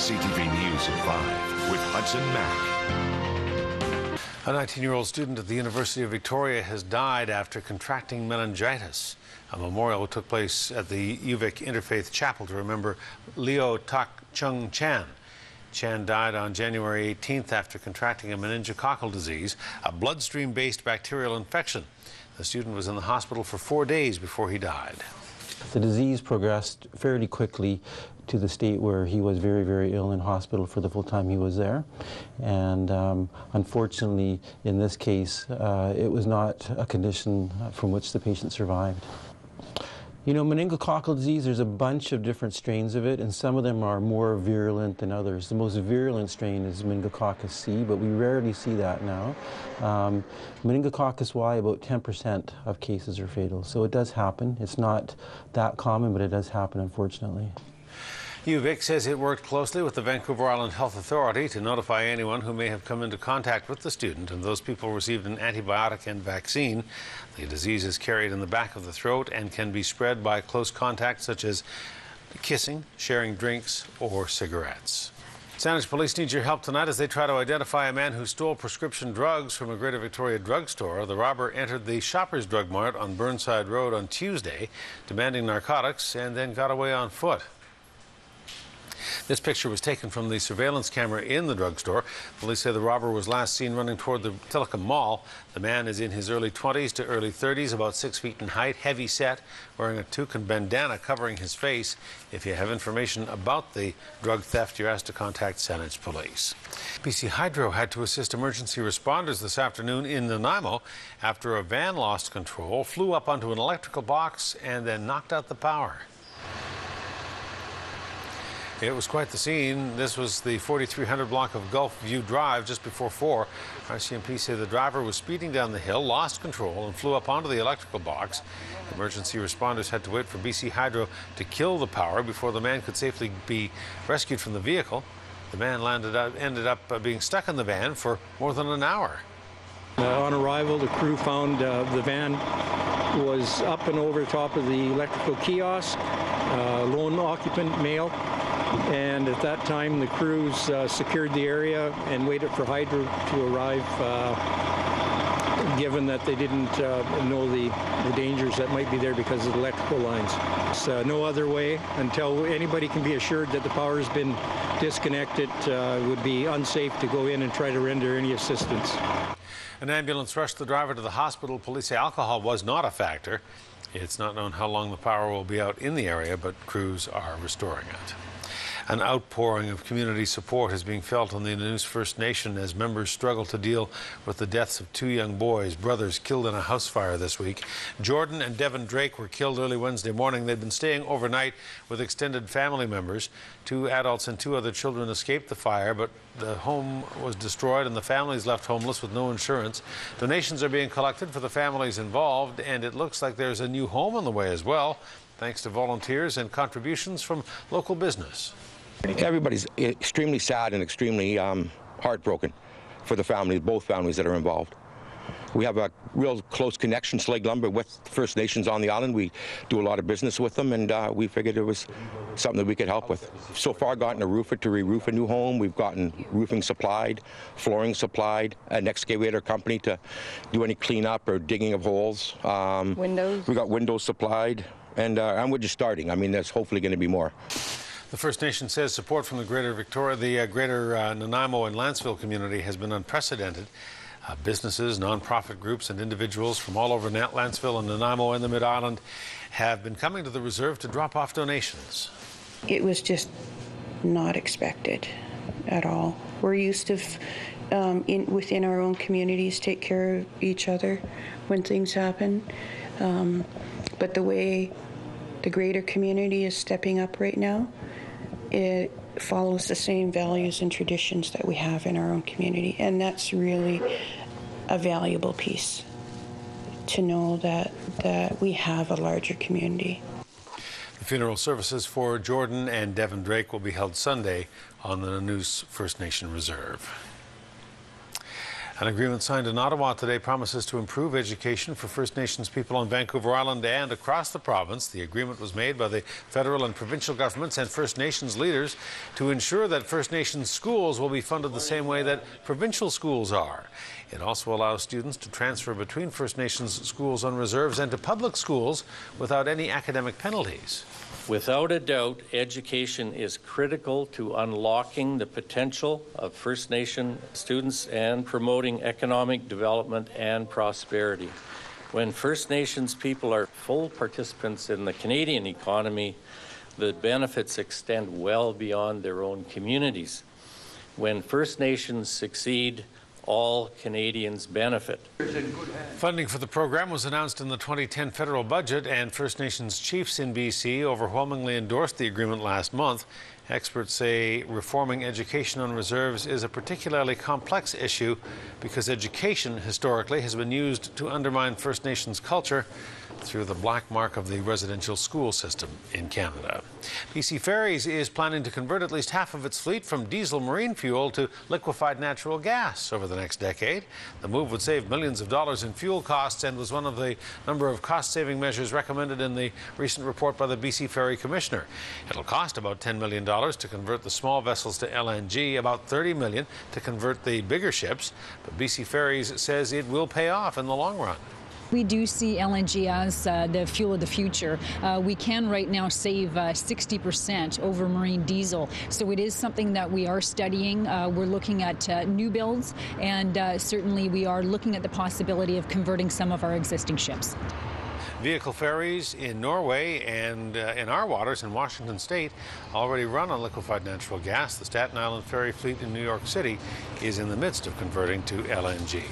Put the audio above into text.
CTV News at 5 with Hudson Mack. A 19-year-old student at the University of Victoria has died after contracting meningitis. A memorial took place at the UVic Interfaith Chapel to remember Leo Tak Chung Chan. Chan died on January 18th after contracting a meningococcal disease, a bloodstream-based bacterial infection. The student was in the hospital for 4 days before he died. The disease progressed fairly quickly to the state where he was very, very ill in hospital for the full time he was there. And unfortunately, in this case, it was not a condition from which the patient survived. You know, meningococcal disease, there's a bunch of different strains of it, and some of them are more virulent than others. The most virulent strain is meningococcus C, but we rarely see that now. Meningococcus Y, about 10% of cases are fatal, so it does happen. It's not that common, but it does happen, unfortunately. UVic says it worked closely with the Vancouver Island Health Authority to notify anyone who may have come into contact with the student, and those people received an antibiotic and vaccine. The disease is carried in the back of the throat and can be spread by close contact, such as kissing, sharing drinks, or cigarettes. Sandwich police need your help tonight as they try to identify a man who stole prescription drugs from a Greater Victoria drugstore. The robber entered the Shoppers Drug Mart on Burnside Road on Tuesday, demanding narcotics, and then got away on foot. This picture was taken from the surveillance camera in the drugstore. Police say the robber was last seen running toward the Telecom Mall. The man is in his early 20s to early 30s, about 6 feet in height, heavy set, wearing a toucan bandana covering his face. If you have information about the drug theft, you're asked to contact Saanich Police. BC Hydro had to assist emergency responders this afternoon in Nanaimo after a van lost control, flew up onto an electrical box, and then knocked out the power. It was quite the scene. This was the 4300 block of Gulf View Drive just before 4. RCMP say the driver was speeding down the hill, lost control, and flew up onto the electrical box. Emergency responders had to wait for BC Hydro to kill the power before the man could safely be rescued from the vehicle. The man ended up being stuck in the van for more than an hour. On arrival, the crew found the van was up and over top of the electrical kiosk, lone occupant, male. And at that time, the crews secured the area and waited for Hydro to arrive, given that they didn't know the dangers that might be there because of the electrical lines. So no other way until anybody can be assured that the power has been disconnected. It would be unsafe to go in and try to render any assistance. An ambulance rushed the driver to the hospital. Police say alcohol was not a factor. It's not known how long the power will be out in the area, but crews are restoring it. An outpouring of community support is being felt on the Nanaimo First Nation as members struggle to deal with the deaths of 2 young boys, brothers killed in a house fire this week. Jordan and Devin Drake were killed early Wednesday morning. They'd been staying overnight with extended family members. 2 adults and 2 other children escaped the fire, but the home was destroyed and the families left homeless with no insurance. Donations are being collected for the families involved, and it looks like there's a new home on the way as well, thanks to volunteers and contributions from local business. Everybody's extremely sad and extremely heartbroken for the families, both families that are involved. We have a real close connection, Slag Lumber, with First Nations on the island. We do a lot of business with them, and we figured it was something that we could help with. So far, gotten a roofer to re-roof a new home. We've gotten roofing supplied, flooring supplied, an excavator company to do any cleanup or digging of holes. Windows. We got windows supplied, and we're just starting. I mean, there's hopefully going to be more. The First Nation says support from the Greater Nanaimo and Lanceville community has been unprecedented. Businesses, non-profit groups, and individuals from all over Lanceville and Nanaimo and the Mid-Island have been coming to the reserve to drop off donations. It was just not expected at all. We're used to, within our own communities, take care of each other when things happen. But the way the greater community is stepping up right now, it follows the same values and traditions that we have in our own community, and that's really a valuable piece to know that we have a larger community. The funeral services for Jordan and Devin Drake will be held Sunday on the Nanaimo First Nation Reserve. An agreement signed in Ottawa today promises to improve education for First Nations people on Vancouver Island and across the province. The agreement was made by the federal and provincial governments and First Nations leaders to ensure that First Nations schools will be funded the same way that provincial schools are. It also allows students to transfer between First Nations schools on reserves and to public schools without any academic penalties. Without a doubt, education is critical to unlocking the potential of First Nation students and promoting economic development and prosperity. When First Nations people are full participants in the Canadian economy, the benefits extend well beyond their own communities. When First Nations succeed, all Canadians benefit. Funding for the program was announced in the 2010 federal budget, and First Nations chiefs in BC overwhelmingly endorsed the agreement last month. Experts say reforming education on reserves is a particularly complex issue because education historically has been used to undermine First Nations culture through the black mark of the residential school system in Canada. BC Ferries is planning to convert at least half of its fleet from diesel marine fuel to liquefied natural gas over the next decade. The move would save millions of dollars in fuel costs and was one of the number of cost-saving measures recommended in the recent report by the BC Ferry Commissioner. It'll cost about $10 million to convert the small vessels to LNG, about $30 million to convert the bigger ships, but BC Ferries says it will pay off in the long run. We do see LNG as the fuel of the future. We can right now save 60% over marine diesel. So it is something that we are studying. We're looking at new builds, and certainly we are looking at the possibility of converting some of our existing ships. Vehicle ferries in Norway and in our waters in Washington State already run on liquefied natural gas. The Staten Island ferry fleet in New York City is in the midst of converting to LNG.